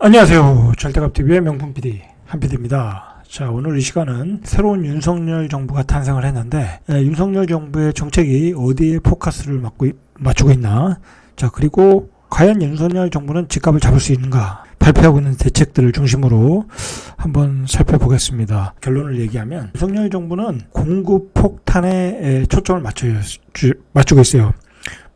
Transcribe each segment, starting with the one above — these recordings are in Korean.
안녕하세요. 절대값TV의 명품 PD 한PD입니다. 자, 오늘 이 시간은 새로운 윤석열 정부가 탄생을 했는데 윤석열 정부의 정책이 어디에 포커스를 맞추고 있나, 자, 그리고 과연 윤석열 정부는 집값을 잡을 수 있는가, 발표하고 있는 대책들을 중심으로 한번 살펴보겠습니다. 결론을 얘기하면 윤석열 정부는 공급 폭탄에 초점을 맞추고 있어요.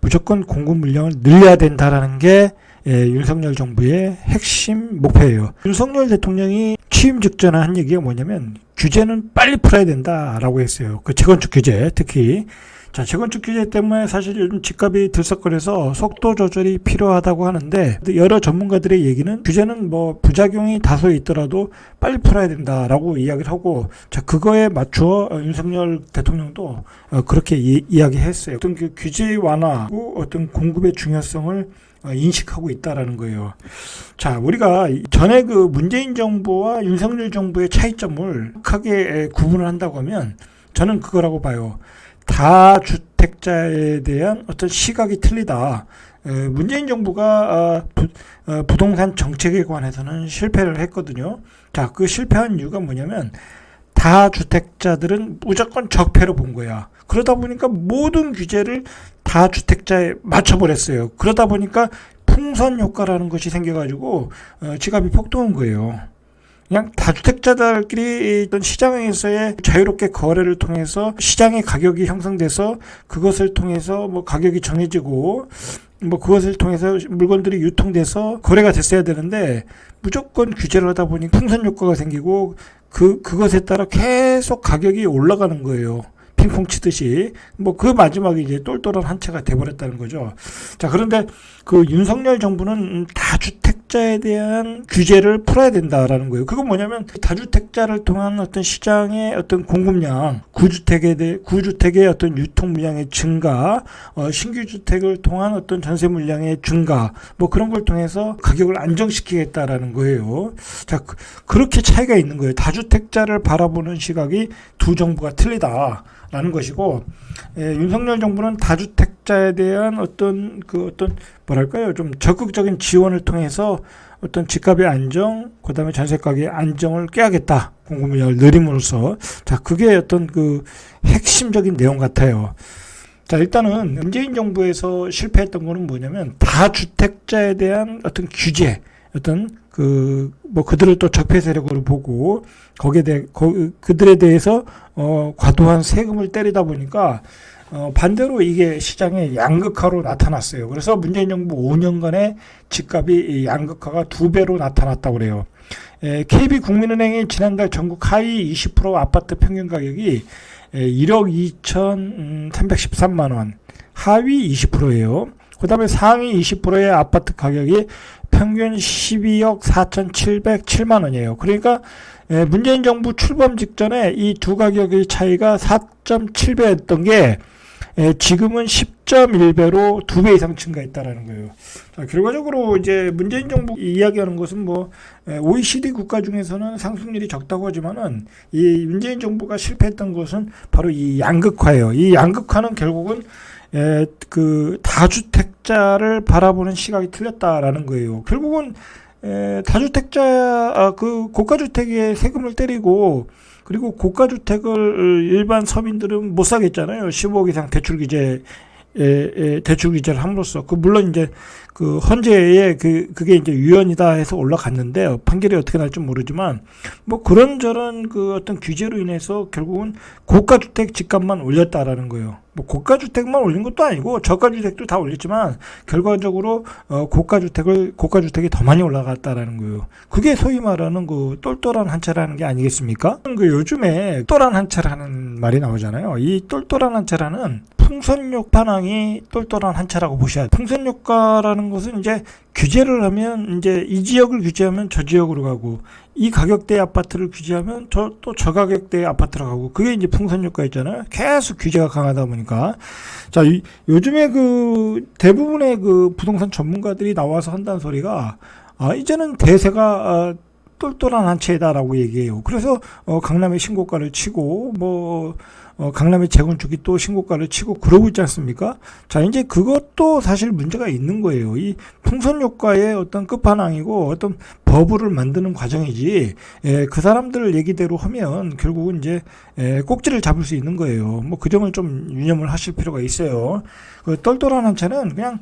무조건 공급 물량을 늘려야 된다라는 게 윤석열 정부의 핵심 목표예요. 윤석열 대통령이 취임 직전에 한 얘기가 뭐냐면 규제는 빨리 풀어야 된다라고 했어요. 그 재건축 규제 특히. 자, 재건축 규제 때문에 사실 요즘 집값이 들썩거려서 속도 조절이 필요하다고 하는데, 여러 전문가들의 얘기는 규제는 뭐 부작용이 다소 있더라도 빨리 풀어야 된다라고 이야기를 하고, 자, 그거에 맞추어 윤석열 대통령도 그렇게 이야기했어요. 어떤 그 규제 완화고 어떤 공급의 중요성을 인식하고 있다라는 거예요. 자, 우리가 전에 그 문재인 정부와 윤석열 정부의 차이점을 크게 구분을 한다고 하면 저는 그거라고 봐요. 다주택자에 대한 어떤 시각이 틀리다. 문재인 정부가 부동산 정책에 관해서는 실패를 했거든요. 자, 그 실패한 이유가 뭐냐면 다주택자들은 무조건 적폐로 본 거야. 그러다 보니까 모든 규제를 다주택자에 맞춰버렸어요. 그러다 보니까 풍선 효과라는 것이 생겨가지고 집값이 폭등한 거예요. 그냥 다주택자들끼리 어떤 시장에서의 자유롭게 거래를 통해서 시장의 가격이 형성돼서 그것을 통해서 뭐 가격이 정해지고 뭐 그것을 통해서 물건들이 유통돼서 거래가 됐어야 되는데, 무조건 규제를 하다 보니 풍선 효과가 생기고 그것에 따라 계속 가격이 올라가는 거예요. 핑퐁 치듯이. 뭐 그 마지막에 이제 똘똘한 한 채가 돼버렸다는 거죠. 자, 그런데 그 윤석열 정부는 다주택자에 대한 규제를 풀어야 된다라는 거예요. 그건 뭐냐면 다주택자를 통한 어떤 시장의 어떤 공급량, 구주택의 어떤 유통 물량의 증가, 신규 주택을 통한 어떤 전세 물량의 증가, 뭐 그런 걸 통해서 가격을 안정시키겠다라는 거예요. 자, 그렇게 차이가 있는 거예요. 다주택자를 바라보는 시각이 두 정부가 틀리다라는 것이고, 윤석열 정부는 다주택자에 대한 어떤 뭐랄까요, 좀 적극적인 지원을 통해서 어떤 집값의 안정, 그 다음에 전세 가격의 안정을 꾀하겠다, 공급 물량을 늘림으로써. 자, 그게 어떤 그 핵심적인 내용 같아요. 자, 일단은 문재인 정부에서 실패했던 거는 뭐냐면 다주택자에 대한 어떤 규제, 어떤 그들을 또 적폐 세력으로 보고 그들에 대해서 과도한 세금을 때리다 보니까 반대로 이게 시장의 양극화로 나타났어요. 그래서 문재인 정부 5년간의 집값이 양극화가 2배로 나타났다고 그래요. KB국민은행이 지난달 전국 하위 20% 아파트 평균 가격이 1억 2,313만 원, 하위 20%예요. 그 다음에 상위 20%의 아파트 가격이 평균 12억 4,707만 원이에요. 그러니까 문재인 정부 출범 직전에 이 두 가격의 차이가 4.7배였던 게 지금은 10.1배로 2배 이상 증가했다라는 거예요. 자, 결과적으로 이제 문재인 정부 이야기하는 것은 뭐 OECD 국가 중에서는 상승률이 적다고 하지만은 이 문재인 정부가 실패했던 것은 바로 이 양극화예요. 이 양극화는 결국은 그 다주택자를 바라보는 시각이 틀렸다라는 거예요. 결국은 다주택자 그 고가주택에 세금을 때리고, 그리고 고가주택을 일반 서민들은 못 사겠잖아요. 15억 이상 대출 규제를 함으로써. 물론 이제 그 헌재에 그게 이제 위헌이다 해서 올라갔는데 판결이 어떻게 날지 모르지만, 뭐 그런저런 그 어떤 규제로 인해서 결국은 고가주택 집값만 올렸다라는 거예요. 뭐 고가주택만 올린 것도 아니고 저가주택도 다 올렸지만 결과적으로 고가주택이 더 많이 올라갔다라는 거예요. 그게 소위 말하는 그 똘똘한 한 채라는 게 아니겠습니까? 그 요즘에 똘똘한 한 채라는 말이 나오잖아요. 이 똘똘한 한 채라는 풍선효과낭이 똘똘한 한 채라고 보셔야 돼요. 풍선효과라는 것은 이제 규제를 하면 이제 이 지역을 규제하면 저 지역으로 가고, 이 가격대 아파트를 규제하면 또 저 가격대 아파트로 가고, 그게 이제 풍선효과 있잖아요. 계속 규제가 강하다 보니까. 자, 요즘에 그 대부분의 그 부동산 전문가들이 나와서 한다는 소리가 이제는 대세가 똘똘한 한 채다라고 얘기해요. 그래서 강남에 신고가를 치고 뭐 강남의 재건축이 또 신고가를 치고 그러고 있지 않습니까? 자, 이제 그것도 사실 문제가 있는 거예요. 이 풍선 효과의 어떤 끝판왕이고 어떤 버블을 만드는 과정이지, 그 사람들 얘기대로 하면 결국은 이제 꼭지를 잡을 수 있는 거예요. 뭐 그 점을 좀 유념을 하실 필요가 있어요. 그 똘똘한 한 채는 그냥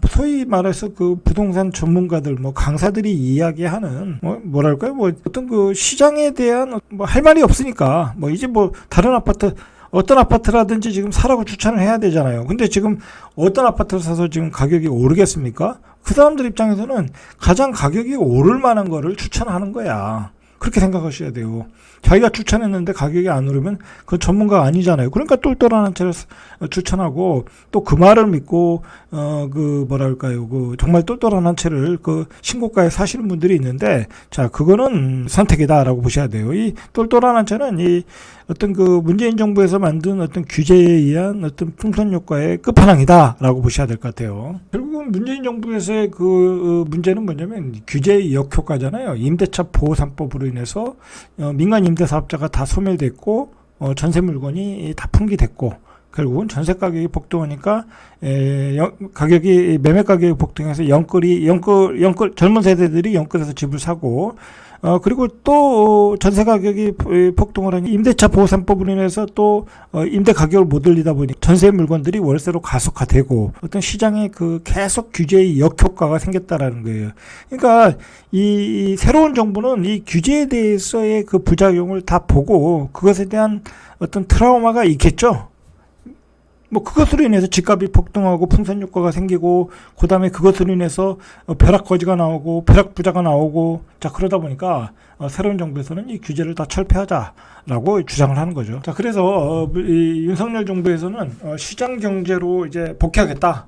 소위 말해서 그 부동산 전문가들, 뭐 강사들이 이야기하는 뭐랄까요, 뭐 어떤 그 시장에 대한 뭐 할 말이 없으니까 뭐 이제 뭐 다른 아파트, 어떤 아파트라든지 지금 사라고 추천을 해야 되잖아요. 근데 지금 어떤 아파트를 사서 지금 가격이 오르겠습니까? 그 사람들 입장에서는 가장 가격이 오를 만한 거를 추천하는 거야. 그렇게 생각하셔야 돼요. 자기가 추천했는데 가격이 안 오르면 그건 전문가가 아니잖아요. 그러니까 똘똘한 채를 추천하고, 또 그 말을 믿고 그 뭐랄까요, 그 정말 똘똘한 한 채를 그 신고가에 사시는 분들이 있는데, 자, 그거는 선택이다라고 보셔야 돼요. 이 똘똘한 한 채는 이 어떤 그 문재인 정부에서 만든 어떤 규제에 의한 어떤 풍선 효과의 끝판왕이다라고 보셔야 될 것 같아요. 결국은 문재인 정부에서의 그 문제는 뭐냐면 규제의 역효과잖아요. 임대차 보호 3법으로 인해서 민간 임대사업자가 다 소멸됐고, 전세 물건이 다 풍기됐고, 결국은 전세 가격이 복등하니까 가격이, 매매 가격이 복등해서 영끌 젊은 세대들이 영끌해서 집을 사고, 그리고 또 전세 가격이 폭등을 하니 임대차 보호 3법으로 인해서 또 임대 가격을 못 올리다 보니 전세 물건들이 월세로 가속화되고, 어떤 시장에 그 계속 규제의 역효과가 생겼다라는 거예요. 그러니까 이 새로운 정부는 이 규제에 대해서의 그 부작용을 다 보고 그것에 대한 어떤 트라우마가 있겠죠. 뭐 그것으로 인해서 집값이 폭등하고 풍선 효과가 생기고, 그 다음에 그것으로 인해서 벼락거지가 나오고 벼락부자가 나오고, 자, 그러다 보니까 새로운 정부에서는 이 규제를 다 철폐하자라고 주장을 하는 거죠. 자, 그래서 이 윤석열 정부에서는 시장 경제로 이제 복귀하겠다.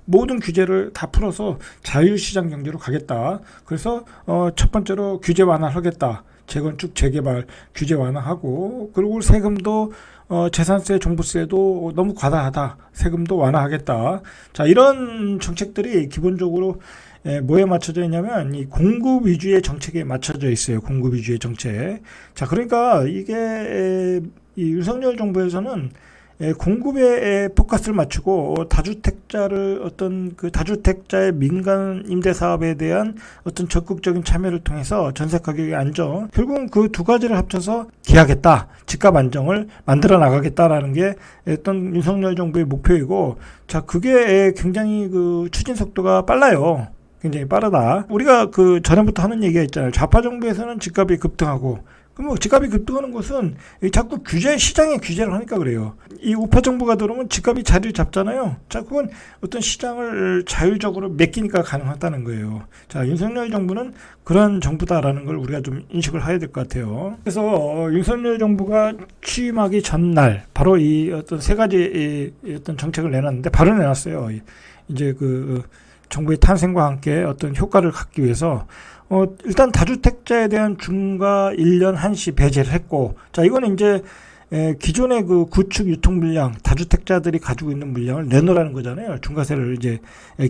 모든 규제를 다 풀어서 자유시장 경제로 가겠다. 그래서 첫 번째로 규제 완화를 하겠다. 재건축, 재개발 규제 완화하고, 그리고 세금도 재산세, 종부세도 너무 과다하다. 세금도 완화하겠다. 자, 이런 정책들이 기본적으로 뭐에 맞춰져 있냐면 이 공급 위주의 정책에 맞춰져 있어요. 공급 위주의 정책. 자, 그러니까 이게 이 윤석열 정부에서는 공급에 포커스를 맞추고 다주택자를 어떤 그 다주택자의 민간 임대 사업에 대한 어떤 적극적인 참여를 통해서 전세 가격의 안정, 결국은 그 두 가지를 합쳐서 기하겠다, 집값 안정을 만들어 나가겠다라는 게 어떤 윤석열 정부의 목표이고, 자, 그게 굉장히 그 추진 속도가 빨라요. 굉장히 빠르다. 우리가 그 전에부터 하는 얘기가 있잖아요. 좌파 정부에서는 집값이 급등하고, 그럼 뭐 집값이 급등하는 것은 자꾸 시장에 규제를 하니까 그래요. 이 우파 정부가 들어오면 집값이 자리를 잡잖아요. 자, 그건 어떤 시장을 자율적으로 맡기니까 가능하다는 거예요. 자, 윤석열 정부는 그런 정부다라는 걸 우리가 좀 인식을 해야 될 것 같아요. 그래서 윤석열 정부가 취임하기 전날 바로 이 어떤 세 가지 어떤 정책을 내놨는데, 바로 내놨어요. 이제 그 정부의 탄생과 함께 어떤 효과를 갖기 위해서 일단 다주택자에 대한 중과 1년 한시 배제를 했고, 자, 이거는 이제 기존의 그 구축 유통 물량, 다주택자들이 가지고 있는 물량을 내놓으라는 거잖아요. 중과세를 이제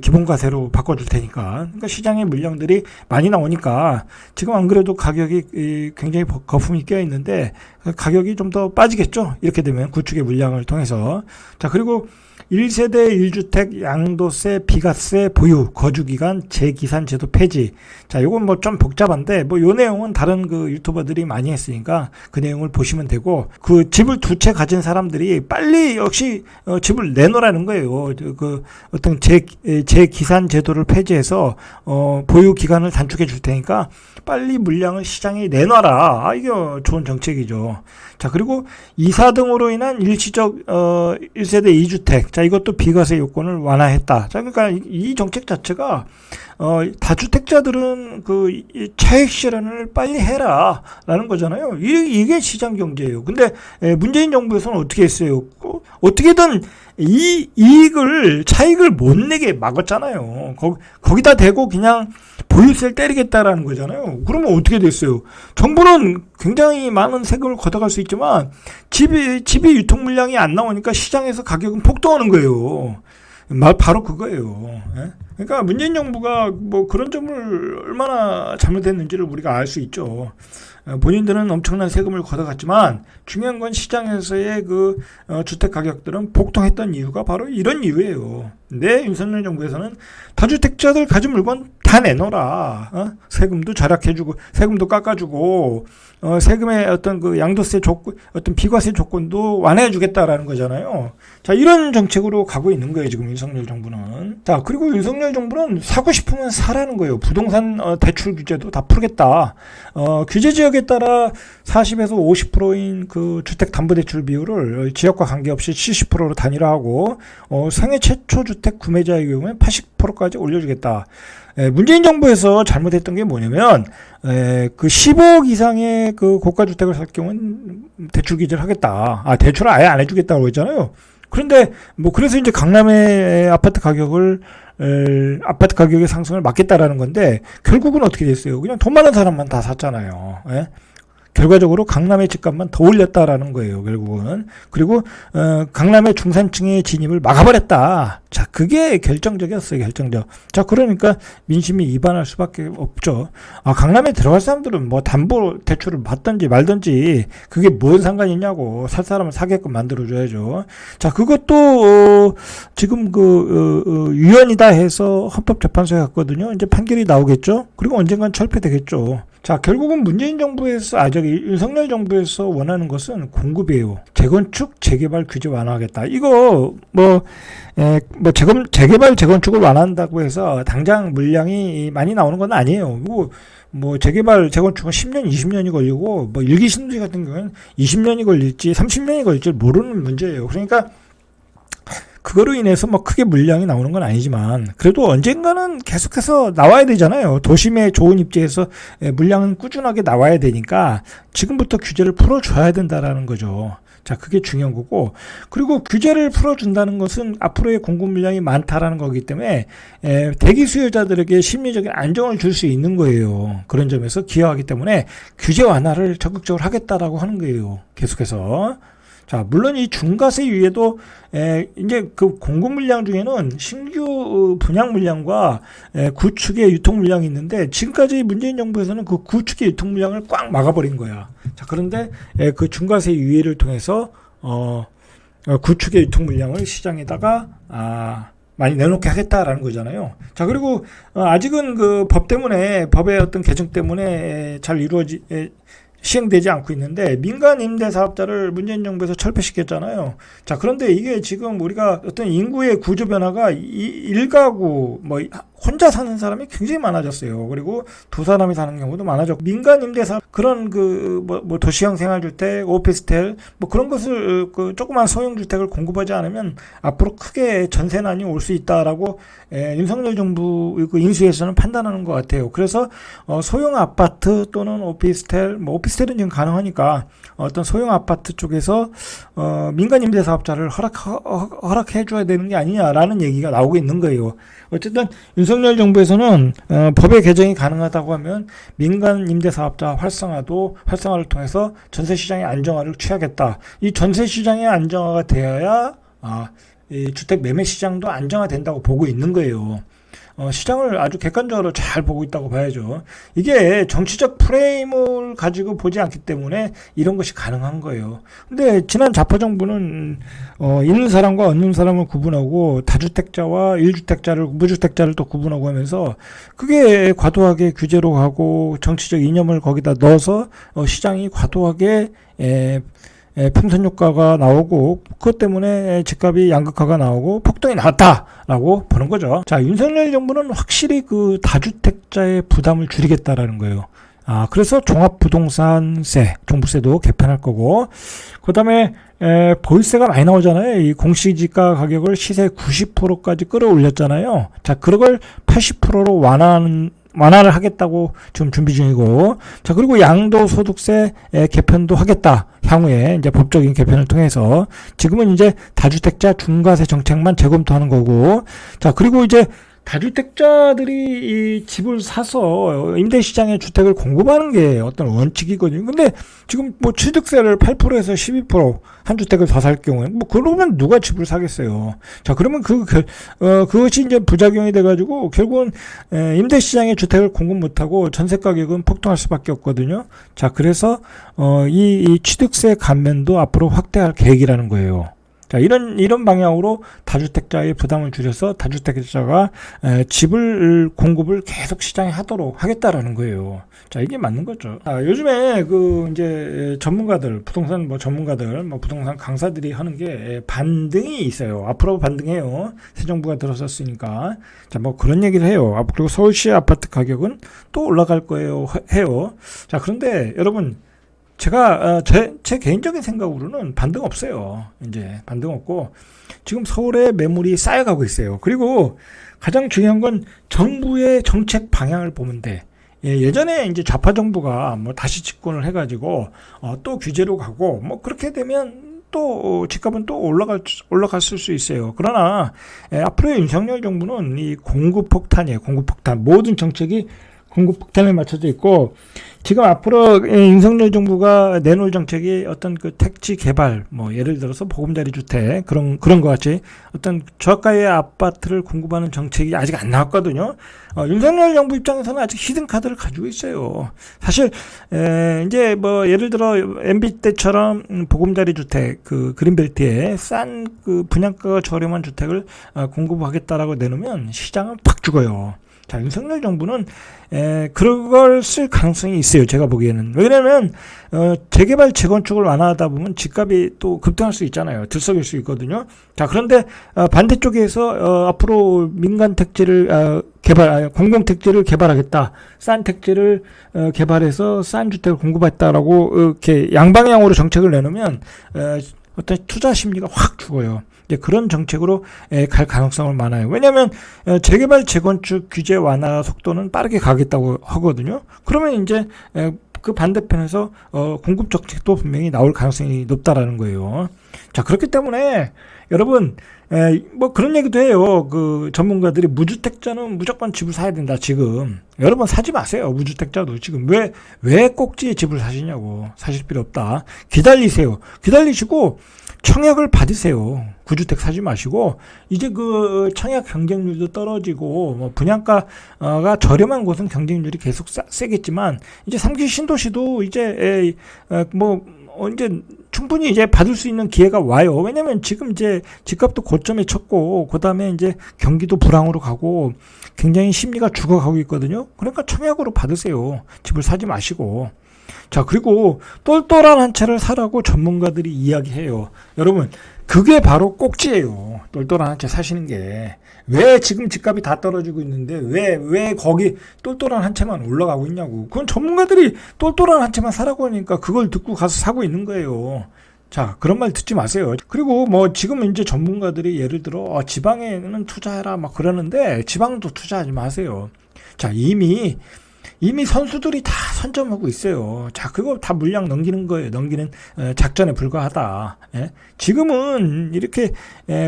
기본과세로 바꿔줄 테니까. 그러니까 시장에 물량들이 많이 나오니까 지금 안 그래도 가격이 굉장히 거품이 껴 있는데 가격이 좀 더 빠지겠죠. 이렇게 되면 구축의 물량을 통해서. 자, 그리고 1세대 1주택 양도세, 비과세 보유, 거주기간, 재기산제도 폐지. 자, 요건 뭐 좀 복잡한데, 뭐 요 내용은 다른 그 유튜버들이 많이 했으니까 그 내용을 보시면 되고, 그 집을 두 채 가진 사람들이 빨리 역시 집을 내놓으라는 거예요. 그 어떤 재기산제도를 폐지해서 보유 기간을 단축해 줄 테니까 빨리 물량을 시장에 내놔라. 이게 좋은 정책이죠. 자, 그리고 이사 등으로 인한 일시적 1세대 2주택. 자, 이것도 비과세 요건을 완화했다. 자, 그러니까 이 정책 자체가 다주택자들은 그 차익 실현을 빨리 해라라는 거잖아요. 이게 시장 경제예요. 근데 문재인 정부에서는 어떻게 했어요? 어떻게든 이 차익을 못 내게 막았잖아요. 거기다 대고 그냥 보유세를 때리겠다라는 거잖아요. 그러면 어떻게 됐어요? 정부는 굉장히 많은 세금을 걷어갈 수 있지만 집이 유통 물량이 안 나오니까 시장에서 가격은 폭등하는 거예요. 바로 그거예요. 예? 그러니까 문재인 정부가 뭐 그런 점을 얼마나 잘못했는지를 우리가 알 수 있죠. 본인들은 엄청난 세금을 걷어갔지만 중요한 건 시장에서의 그 주택 가격들은 폭등했던 이유가 바로 이런 이유예요. 근데 윤석열 정부에서는 다주택자들 가진 물건 다 내놓으라. 세금도 절약해주고 세금도 깎아주고 세금의 어떤 그 양도세 조건, 어떤 비과세 조건도 완화해주겠다라는 거잖아요. 자, 이런 정책으로 가고 있는 거예요, 지금 윤석열 정부는. 자, 그리고 윤석열 정부는 사고 싶으면 사라는 거예요. 부동산 대출 규제도 다 풀겠다. 규제 지역에 따라 40에서 50%인 그 주택담보대출 비율을 지역과 관계없이 70%로 단일화하고 생애 최초 주택 구매자의 경우에 80%까지 올려주겠다. 문재인 정부에서 잘못했던 게 뭐냐면 그 10억 이상의 그 고가 주택을 살 경우는 대출 규제를 하겠다. 대출을 아예 안 해주겠다고 했잖아요. 그런데 뭐 그래서 이제 강남의 아파트 가격의 상승을 막겠다라는 건데 결국은 어떻게 됐어요? 그냥 돈 많은 사람만 다 샀잖아요. 예? 결과적으로 강남의 집값만 더 올렸다라는 거예요, 결국은. 그리고 강남의 중산층의 진입을 막아버렸다. 자, 그게 결정적이었어요, 결정적. 자, 그러니까 민심이 이반할 수밖에 없죠. 강남에 들어갈 사람들은 뭐 담보 대출을 받든지 말든지 그게 뭔 상관이 있냐고. 살 사람을 사게끔 만들어줘야죠. 자, 그것도 지금 위헌이다 해서 헌법재판소에 갔거든요. 이제 판결이 나오겠죠. 그리고 언젠간 철폐되겠죠. 자, 결국은 문재인 정부에서, 윤석열 정부에서 원하는 것은 공급이에요. 재건축, 재개발 규제 완화하겠다. 이거, 재개발, 재건축을 완화한다고 해서 당장 물량이 많이 나오는 건 아니에요. 재개발, 재건축은 10년, 20년이 걸리고, 일기 신도시 같은 경우는 20년이 걸릴지, 30년이 걸릴지 모르는 문제예요. 그러니까, 그거로 인해서 크게 물량이 나오는 건 아니지만 그래도 언젠가는 계속해서 나와야 되잖아요. 도심의 좋은 입지에서 물량은 꾸준하게 나와야 되니까 지금부터 규제를 풀어줘야 된다라는 거죠. 자, 그게 중요한 거고, 그리고 규제를 풀어준다는 것은 앞으로의 공급 물량이 많다라는 거기 때문에 대기 수요자들에게 심리적인 안정을 줄 수 있는 거예요. 그런 점에서 기여하기 때문에 규제 완화를 적극적으로 하겠다라고 하는 거예요. 계속해서. 자, 물론 이 중과세 위에도 이제 그 공급 물량 중에는 신규 분양 물량과 구축의 유통 물량이 있는데 지금까지 문재인 정부에서는 그 구축의 유통 물량을 꽉 막아버린 거야. 자, 그런데 그 중과세 유예를 통해서 구축의 유통 물량을 시장에다가 많이 내놓게 하겠다라는 거잖아요. 자, 그리고 아직은 그 법의 어떤 개정 때문에 잘 시행되지 않고 있는데 민간 임대 사업자를 문재인 정부에서 철폐시켰잖아요. 자, 그런데 이게 지금 우리가 어떤 인구의 구조 변화가 일가구 혼자 사는 사람이 굉장히 많아졌어요. 그리고 두 사람이 사는 경우도 많아졌고 민간 임대 사업 그런 도시형 생활주택, 오피스텔 그런 것을 조그만 소형 주택을 공급하지 않으면 앞으로 크게 전세난이 올 수 있다라고 윤석열 정부 인수위에서는 판단하는 것 같아요. 그래서 소형 아파트 또는 오피스텔은 지금 가능하니까 어떤 소형 아파트 쪽에서 민간 임대 사업자를 허락해 줘야 되는 게 아니냐라는 얘기가 나오고 있는 거예요. 어쨌든 윤석열 정부에서는 법의 개정이 가능하다고 하면 민간 임대 사업자 활성화를 통해서 전세 시장의 안정화를 취하겠다. 이 전세 시장의 안정화가 되어야 이 주택 매매 시장도 안정화된다고 보고 있는 거예요. 시장을 아주 객관적으로 잘 보고 있다고 봐야죠. 이게 정치적 프레임을 가지고 보지 않기 때문에 이런 것이 가능한 거예요. 근데 지난 좌파 정부는 있는 사람과 없는 사람을 구분하고 다주택자와 1주택자를 무주택자를 또 구분하고 하면서 그게 과도하게 규제로 가고 정치적 이념을 거기다 넣어서 시장이 과도하게 풍선 효과가 나오고 그것 때문에 집값이 양극화가 나오고 폭등이 나왔다라고 보는 거죠. 자, 윤석열 정부는 확실히 그 다주택자의 부담을 줄이겠다라는 거예요. 그래서 종합부동산세, 종부세도 개편할 거고, 그 다음에 보유세가 많이 나오잖아요. 이 공시지가 가격을 시세 90%까지 끌어올렸잖아요. 자, 그걸 80%로 완화를 하겠다고 지금 준비 중이고, 자, 그리고 양도소득세 개편도 하겠다. 향후에 이제 법적인 개편을 통해서. 지금은 이제 다주택자 중과세 정책만 재검토하는 거고, 자, 그리고 이제 다주택자들이 이 집을 사서 임대시장에 주택을 공급하는 게 어떤 원칙이거든요. 근데 지금 뭐 취득세를 8%에서 12%한 주택을 더 살 경우에 뭐 그러면 누가 집을 사겠어요. 자, 그러면 그것이 이제 부작용이 돼가지고 결국은 임대시장에 주택을 공급 못하고 전세 가격은 폭등할 수밖에 없거든요. 자, 그래서 이 취득세 감면도 앞으로 확대할 계획이라는 거예요. 자, 이런 방향으로 다주택자의 부담을 줄여서 다주택자가 집을 공급을 계속 시장에 하도록 하겠다라는 거예요. 자, 이게 맞는 거죠. 요즘에 이제 전문가들, 부동산 전문가들, 부동산 강사들이 하는 게 반등이 있어요. 앞으로 반등해요. 새 정부가 들어섰으니까. 자, 그런 얘기를 해요. 그리고 서울시 아파트 가격은 또 올라갈 거예요. 해요. 자, 그런데 여러분, 제가 제 개인적인 생각으로는 반등 없어요. 이제 반등 없고 지금 서울에 매물이 쌓여가고 있어요. 그리고 가장 중요한 건 정부의 정책 방향을 보면 돼. 예전에 이제 좌파 정부가 다시 집권을 해가지고 또 규제로 가고 그렇게 되면 또 집값은 또 올라갔을 수 있어요. 그러나 앞으로의 윤석열 정부는 이 공급 폭탄이에요. 공급 폭탄. 모든 정책이 공급 폭탄에 맞춰져 있고 지금 앞으로 윤석열 정부가 내놓을 정책이 어떤 그 택지 개발, 예를 들어서 보금자리 주택 그런 것 같이 어떤 저가의 아파트를 공급하는 정책이 아직 안 나왔거든요. 윤석열 정부 입장에서는 아직 히든 카드를 가지고 있어요. 사실 이제 예를 들어 MB 때처럼 보금자리 주택 그 그린벨트에 싼 그 분양가가 저렴한 주택을 공급하겠다라고 내놓으면 시장은 팍 죽어요. 자, 윤석열 정부는 그걸 쓸 가능성이 있어요. 제가 보기에는. 왜냐하면 재개발 재건축을 완화하다 보면 집값이 또 급등할 수 있잖아요. 들썩일 수 있거든요. 자, 그런데 반대쪽에서 앞으로 민간 택지를 공공 택지를 개발하겠다. 싼 택지를 개발해서 싼 주택을 공급했다라고 이렇게 양방향으로 정책을 내놓으면 어떤 투자 심리가 확 죽어요. 이제 그런 정책으로 갈 가능성은 많아요. 왜냐하면 재개발 재건축 규제 완화 속도는 빠르게 가겠다고 하거든요. 그러면 이제 그 반대편에서 공급 정책도 분명히 나올 가능성이 높다라는 거예요. 자, 그렇기 때문에 여러분 그런 얘기도 해요. 그 전문가들이 무주택자는 무조건 집을 사야 된다. 지금 여러분 사지 마세요. 무주택자도 지금 왜 꼭지에 집을 사시냐고. 사실 필요 없다. 기다리시고 청약을 받으세요. 구주택 사지 마시고 이제 그 청약 경쟁률도 떨어지고 분양가가 저렴한 곳은 경쟁률이 계속 세겠지만 이제 3기 신도시도 이제 이제 충분히 이제 받을 수 있는 기회가 와요. 왜냐면 지금 이제 집값도 고점에 쳤고 그다음에 이제 경기도 불황으로 가고 굉장히 심리가 죽어가고 있거든요. 그러니까 청약으로 받으세요. 집을 사지 마시고. 자, 그리고 똘똘한 한 채를 사라고 전문가들이 이야기해요. 여러분, 그게 바로 꼭지예요. 똘똘한 한 채 사시는 게. 왜 지금 집값이 다 떨어지고 있는데 왜 거기 똘똘한 한 채만 올라가고 있냐고. 그건 전문가들이 똘똘한 한 채만 사라고 하니까 그걸 듣고 가서 사고 있는 거예요. 자, 그런 말 듣지 마세요. 그리고 지금 이제 전문가들이 예를 들어 지방에는 투자해라 그러는데 지방도 투자하지 마세요. 자, 이미 선수들이 다 선점하고 있어요. 자, 그거 다 물량 넘기는 거예요. 넘기는 작전에 불과하다. 예? 지금은 이렇게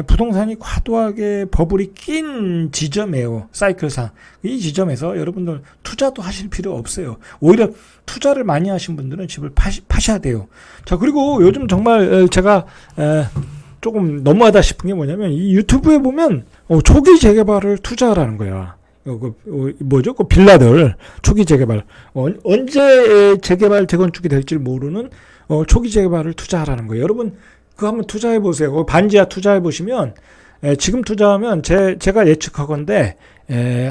부동산이 과도하게 버블이 낀 지점이에요. 사이클상. 이 지점에서 여러분들 투자도 하실 필요 없어요. 오히려 투자를 많이 하신 분들은 집을 파셔야 돼요. 자, 그리고 요즘 정말 제가 조금 너무하다 싶은 게 뭐냐면 이 유튜브에 보면 초기 재개발을 투자하라는 거야. 그 빌라들 초기 재개발 언제 재개발 재건축이 될지 모르는 초기 재개발을 투자하라는 거예요. 여러분 그거 한번 투자해 보세요. 반지하 투자해 보시면 지금 투자하면 제가 예측하건데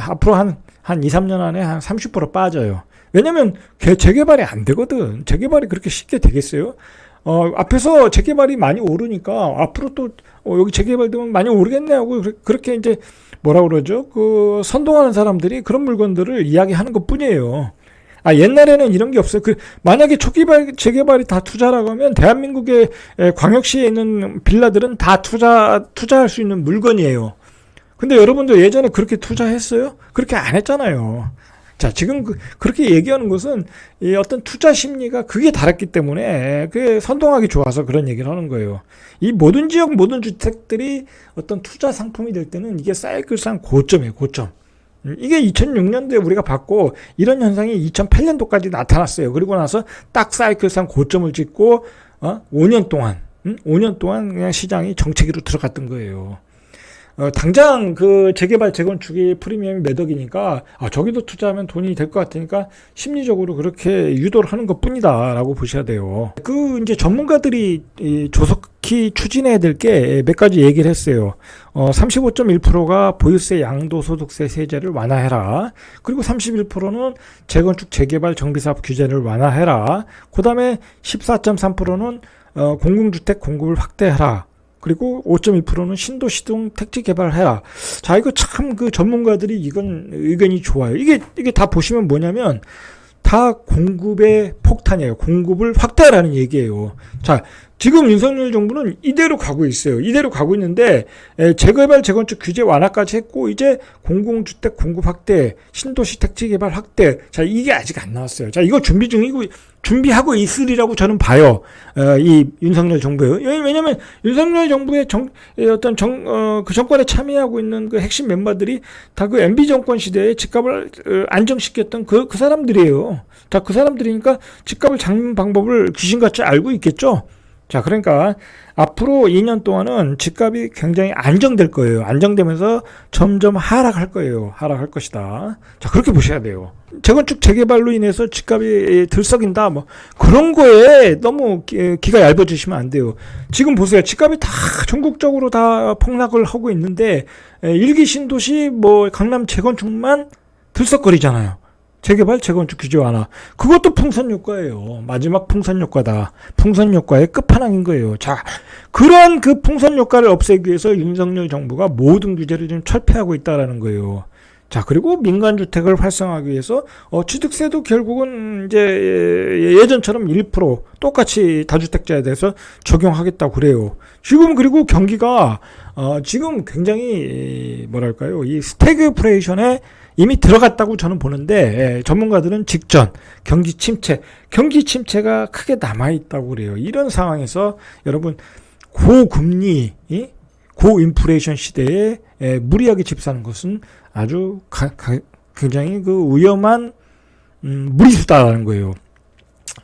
앞으로 한 2, 3년 안에 한 30% 빠져요. 왜냐면 재개발이 안 되거든. 재개발이 그렇게 쉽게 되겠어요? 앞에서 재개발이 많이 오르니까 앞으로 또 여기 재개발되면 많이 오르겠네 하고 그렇게 이제 선동하는 사람들이 그런 물건들을 이야기하는 것 뿐이에요. 옛날에는 이런 게 없어요. 만약에 재개발이 다 투자라고 하면 대한민국의 광역시에 있는 빌라들은 다 투자할 수 있는 물건이에요. 근데 여러분들 예전에 그렇게 투자했어요? 그렇게 안 했잖아요. 자, 지금 그렇게 얘기하는 것은 이 어떤 투자 심리가 그게 다르기 때문에 그게 선동하기 좋아서 그런 얘기를 하는 거예요. 이 모든 지역 모든 주택들이 어떤 투자 상품이 될 때는 이게 사이클상 고점이에요. 고점. 이게 2006년도에 우리가 봤고 이런 현상이 2008년도까지 나타났어요. 그리고 나서 딱 사이클상 고점을 찍고 5년 동안 5년 동안 그냥 시장이 정체기로 들어갔던 거예요. 당장 그 재개발 재건축이 프리미엄이 몇 억이니까 저기도 투자하면 돈이 될 것 같으니까 심리적으로 그렇게 유도를 하는 것 뿐이다라고 보셔야 돼요. 그 이제 전문가들이 조속히 추진해야 될 게 몇 가지 얘기를 했어요. 35.1%가 보유세 양도소득세 세제를 완화해라. 그리고 31%는 재건축 재개발 정비사업 규제를 완화해라. 그 다음에 14.3%는 공공주택 공급을 확대하라. 그리고 5.2%는 신도시 등 택지 개발해라. 자, 이거 참 그 전문가들이 이건 의견이 좋아요. 이게 다 보시면 뭐냐면 다 공급의 폭탄이에요. 공급을 확대하라는 얘기예요. 자, 지금 윤석열 정부는 이대로 가고 있어요. 이대로 가고 있는데 재개발 재건축 규제 완화까지 했고 이제 공공주택 공급 확대, 신도시 택지 개발 확대. 자, 이게 아직 안 나왔어요. 자, 이거 준비 중이고 준비하고 있으리라고 저는 봐요. 이 윤석열 정부예요. 왜냐면 윤석열 정부의 그 정권에 참여하고 있는 그 핵심 멤버들이 다 그 MB 정권 시대에 집값을 안정시켰던 그 사람들이에요. 자, 그 사람들이니까 집값을 잡는 방법을 귀신같이 알고 있겠죠. 자, 그러니까 앞으로 2년 동안은 집값이 굉장히 안정될 거예요. 안정되면서 점점 하락할 거예요. 하락할 것이다. 자, 그렇게 보셔야 돼요. 재건축 재개발로 인해서 집값이 들썩인다. 뭐 그런 거에 너무 기가 얇아지시면 안 돼요. 지금 보세요. 집값이 다 전국적으로 다 폭락을 하고 있는데 일기 신도시 뭐 강남 재건축만 들썩거리잖아요. 재개발, 재건축 규제 완화. 그것도 풍선 효과예요. 마지막 풍선 효과다. 풍선 효과의 끝판왕인 거예요. 자, 그런 그 풍선 효과를 없애기 위해서 윤석열 정부가 모든 규제를 지금 철폐하고 있다라는 거예요. 자, 그리고 민간 주택을 활성화하기 위해서 취득세도 결국은 이제 예전처럼 1% 똑같이 다주택자에 대해서 적용하겠다고 그래요. 지금 그리고 경기가 지금 굉장히 뭐랄까요? 이 스태그플레이션에 이미 들어갔다고 저는 보는데 전문가들은 직전 경기 침체가 크게 남아있다고 그래요. 이런 상황에서 여러분 고금리 고인플레이션 시대에 무리하게 집 사는 것은 아주 굉장히 그 위험한 무리수다라는 거예요.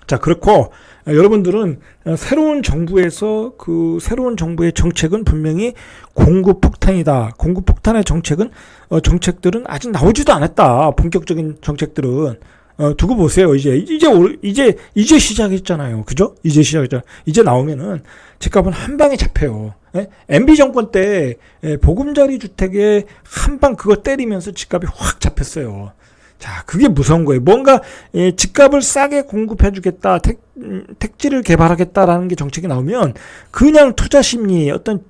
자, 그렇고 여러분들은 새로운 정부에서 그 새로운 정부의 정책은 분명히 공급 폭탄이다. 공급 폭탄의 정책들은 아직 나오지도 않았다. 본격적인 정책들은 두고 보세요. 이제 시작했잖아요. 그죠? 이제 시작했잖아요. 이제 나오면은 집값은 한 방에 잡혀요. MB 정권 때 보금자리 주택에 한 방 그거 때리면서 집값이 확 잡혔어요. 자, 그게 무서운 거예요. 뭔가 집값을 싸게 공급해주겠다, 택지를 개발하겠다라는 게 정책이 나오면 그냥 투자 심리, 어떤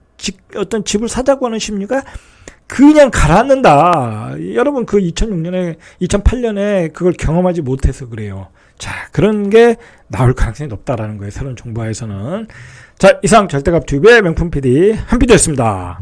집을 사자고 하는 심리가 그냥 가라앉는다. 여러분 그 2008년에 그걸 경험하지 못해서 그래요. 자, 그런 게 나올 가능성이 높다라는 거예요. 새로운 정부하에서는. 자, 이상 절대값 튜브의 명품 PD 한PD였습니다.